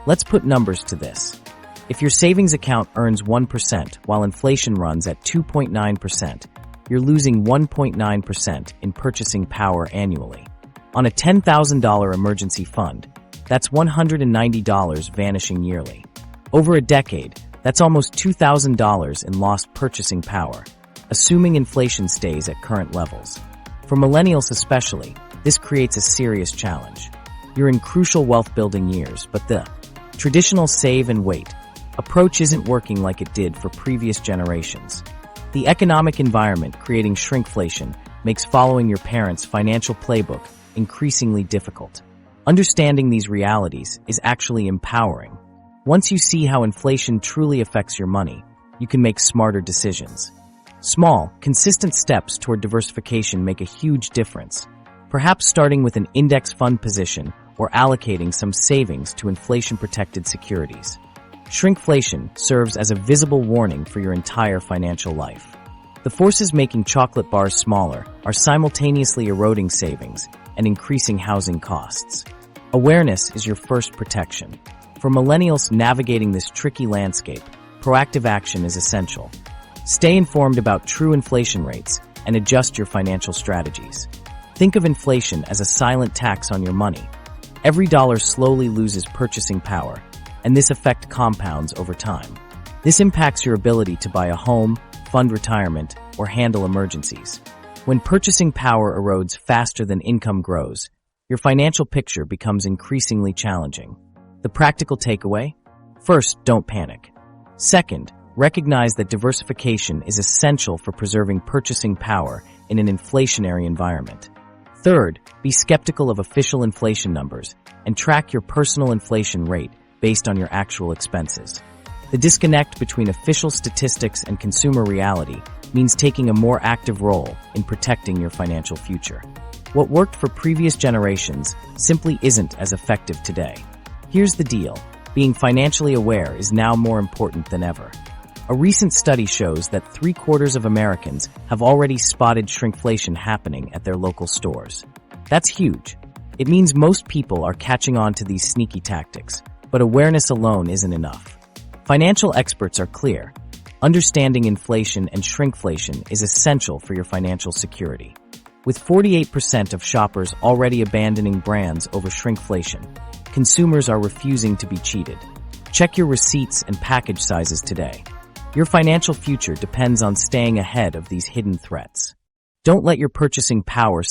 Let's put numbers to this. If your savings account earns 1% while inflation runs at 2.9%, you're losing 1.9% in purchasing power annually. On a $10,000 emergency fund, that's $190 vanishing yearly. Over a decade, that's almost $2,000 in lost purchasing power, assuming inflation stays at current levels. For millennials especially, this creates a serious challenge. You're in crucial wealth-building years, but the traditional save and wait approach isn't working like it did for previous generations. The economic environment creating shrinkflation makes following your parents' financial playbook increasingly difficult. Understanding these realities is actually empowering. Once you see how inflation truly affects your money, you can make smarter decisions. Small, consistent steps toward diversification make a huge difference. Perhaps starting with an index fund position or allocating some savings to inflation-protected securities. Shrinkflation serves as a visible warning for your entire financial life. The forces making chocolate bars smaller are simultaneously eroding savings and increasing housing costs. Awareness is your first protection. For millennials navigating this tricky landscape, proactive action is essential. Stay informed about true inflation rates and adjust your financial strategies. Think of inflation as a silent tax on your money. Every dollar slowly loses purchasing power, and this effect compounds over time. This impacts your ability to buy a home, fund retirement, or handle emergencies. When purchasing power erodes faster than income grows, your financial picture becomes increasingly challenging. The practical takeaway? First, don't panic. Second, recognize that diversification is essential for preserving purchasing power in an inflationary environment. Third, be skeptical of official inflation numbers and track your personal inflation rate based on your actual expenses. The disconnect between official statistics and consumer reality means taking a more active role in protecting your financial future. What worked for previous generations simply isn't as effective today. Here's the deal. Being financially aware is now more important than ever. A recent study shows that 3/4 of Americans have already spotted shrinkflation happening at their local stores. That's huge. It means most people are catching on to these sneaky tactics, but awareness alone isn't enough. Financial experts are clear. Understanding inflation and shrinkflation is essential for your financial security. With 48% of shoppers already abandoning brands over shrinkflation, consumers are refusing to be cheated. Check your receipts and package sizes today. Your financial future depends on staying ahead of these hidden threats. Don't let your purchasing power